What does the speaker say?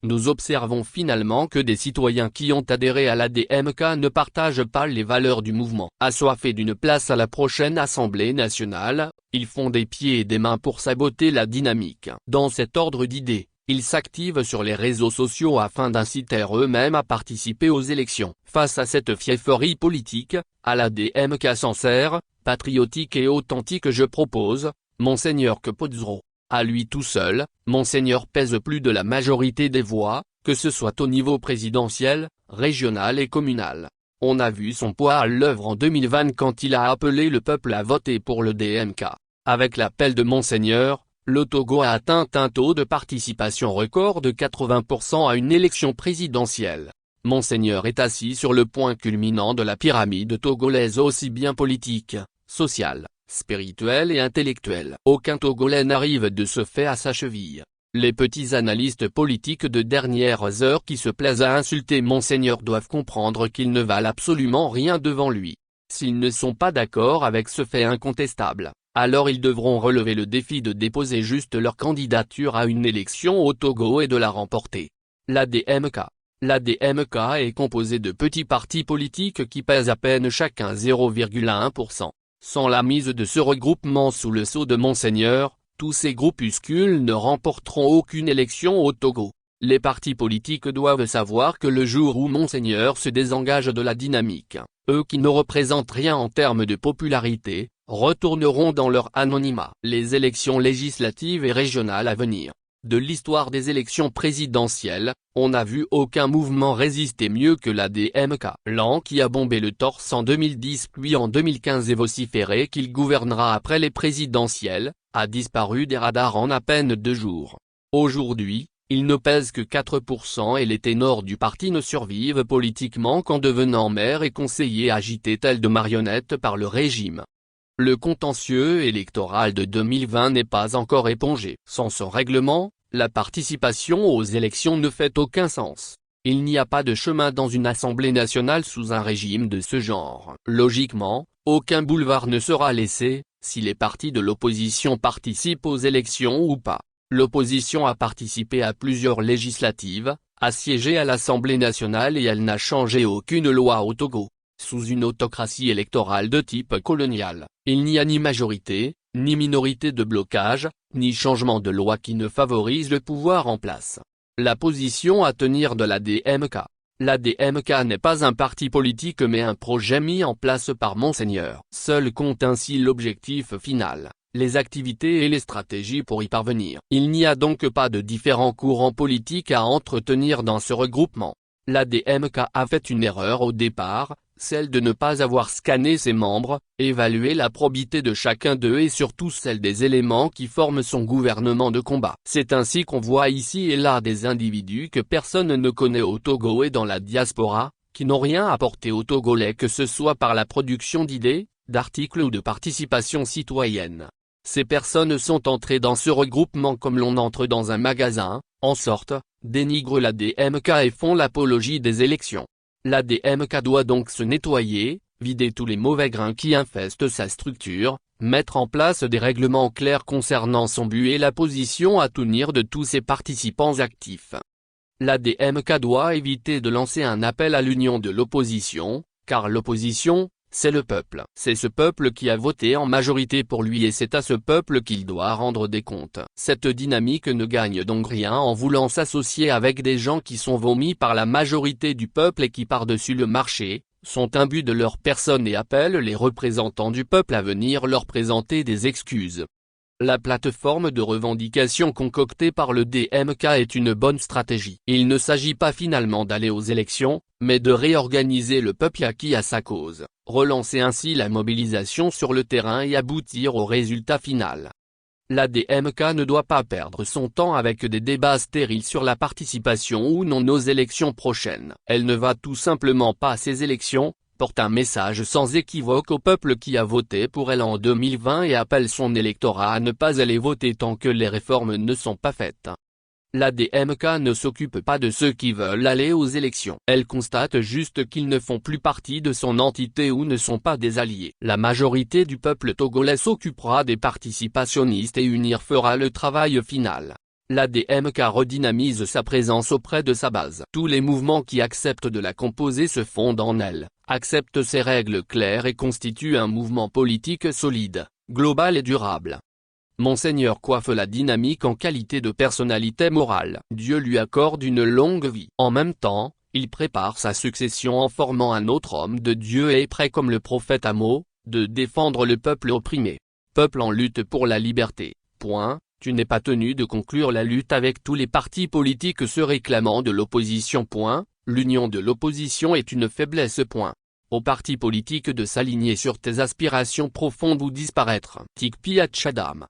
nous observons finalement que des citoyens qui ont adhéré à l'ADMK ne partagent pas les valeurs du mouvement. Assoiffés d'une place à la prochaine Assemblée nationale, ils font des pieds et des mains pour saboter la dynamique. Dans cet ordre d'idées, ils s'activent sur les réseaux sociaux afin d'inciter eux-mêmes à participer aux élections. Face à cette fiefferie politique, à l'ADMK sincère, patriotique et authentique je propose, Monseigneur Capozzo. À lui tout seul, Monseigneur pèse plus de la majorité des voix, que ce soit au niveau présidentiel, régional et communal. On a vu son poids à l'œuvre en 2020 quand il a appelé le peuple à voter pour le DMK. Avec l'appel de Monseigneur, le Togo a atteint un taux de participation record de 80% à une élection présidentielle. Monseigneur est assis sur le point culminant de la pyramide togolaise aussi bien politique, sociale, spirituelle et intellectuelle. Aucun Togolais n'arrive de ce fait à sa cheville. Les petits analystes politiques de dernières heures qui se plaisent à insulter Monseigneur doivent comprendre qu'ils ne valent absolument rien devant lui. S'ils ne sont pas d'accord avec ce fait incontestable, alors ils devront relever le défi de déposer juste leur candidature à une élection au Togo et de la remporter. L'ADMK est composée de petits partis politiques qui pèsent à peine chacun 0,1%. Sans la mise de ce regroupement sous le sceau de Monseigneur, tous ces groupuscules ne remporteront aucune élection au Togo. Les partis politiques doivent savoir que le jour où Monseigneur se désengage de la dynamique, eux qui ne représentent rien en termes de popularité, retourneront dans leur anonymat. Les élections législatives et régionales à venir. De l'histoire des élections présidentielles, on n'a vu aucun mouvement résister mieux que l'ADMK. L'an qui a bombé le torse en 2010 puis en 2015 et vociféré qu'il gouvernera après les présidentielles, a disparu des radars en à peine 2 jours. Aujourd'hui, il ne pèse que 4% et les ténors du parti ne survivent politiquement qu'en devenant maires et conseillers agités tels de marionnettes par le régime. Le contentieux électoral de 2020 n'est pas encore épongé. Sans son règlement, la participation aux élections ne fait aucun sens. Il n'y a pas de chemin dans une Assemblée nationale sous un régime de ce genre. Logiquement, aucun boulevard ne sera laissé, si les partis de l'opposition participent aux élections ou pas. L'opposition a participé à plusieurs législatives, a siégé à l'Assemblée nationale et elle n'a changé aucune loi au Togo. Sous une autocratie électorale de type colonial, il n'y a ni majorité, ni minorité de blocage, ni changement de loi qui ne favorise le pouvoir en place. La position à tenir de l'ADMK. L'ADMK n'est pas un parti politique mais un projet mis en place par Monseigneur. Seul compte ainsi l'objectif final, les activités et les stratégies pour y parvenir. Il n'y a donc pas de différents courants politiques à entretenir dans ce regroupement. L'ADMK a fait une erreur au départ, celle de ne pas avoir scanné ses membres, évalué la probité de chacun d'eux et surtout celle des éléments qui forment son gouvernement de combat. C'est ainsi qu'on voit ici et là des individus que personne ne connaît au Togo et dans la diaspora, qui n'ont rien apporté aux Togolais que ce soit par la production d'idées, d'articles ou de participation citoyenne. Ces personnes sont entrées dans ce regroupement comme l'on entre dans un magasin, en sorte, dénigrent l'ADMK et font l'apologie des élections. L'ADMK doit donc se nettoyer, vider tous les mauvais grains qui infestent sa structure, mettre en place des règlements clairs concernant son but et la position à tenir de tous ses participants actifs. L'ADMK doit éviter de lancer un appel à l'union de l'opposition, car l'opposition, c'est le peuple. C'est ce peuple qui a voté en majorité pour lui et c'est à ce peuple qu'il doit rendre des comptes. Cette dynamique ne gagne donc rien en voulant s'associer avec des gens qui sont vomis par la majorité du peuple et qui par-dessus le marché, sont imbus de leur personne et appellent les représentants du peuple à venir leur présenter des excuses. La plateforme de revendication concoctée par le DMK est une bonne stratégie. Il ne s'agit pas finalement d'aller aux élections, mais de réorganiser le peuple acquis à sa cause, relancer ainsi la mobilisation sur le terrain et aboutir au résultat final. La DMK ne doit pas perdre son temps avec des débats stériles sur la participation ou non aux élections prochaines. Elle ne va tout simplement pas à ces élections, porte un message sans équivoque au peuple qui a voté pour elle en 2020 et appelle son électorat à ne pas aller voter tant que les réformes ne sont pas faites. La DMK ne s'occupe pas de ceux qui veulent aller aux élections. Elle constate juste qu'ils ne font plus partie de son entité ou ne sont pas des alliés. La majorité du peuple togolais s'occupera des participationnistes et UNIR fera le travail final. l'ADMK redynamise sa présence auprès de sa base. Tous les mouvements qui acceptent de la composer se fondent en elle, acceptent ses règles claires et constituent un mouvement politique solide, global et durable. Monseigneur coiffe la dynamique en qualité de personnalité morale. Dieu lui accorde une longue vie. En même temps, il prépare sa succession en formant un autre homme de Dieu et est prêt comme le prophète Amos, de défendre le peuple opprimé. Peuple en lutte pour la liberté. Point. Tu n'es pas tenu de conclure la lutte avec tous les partis politiques se réclamant de l'opposition. Point. L'union de l'opposition est une faiblesse. Point. Aux partis politiques de s'aligner sur tes aspirations profondes ou disparaître. Tikpi Hatchadam.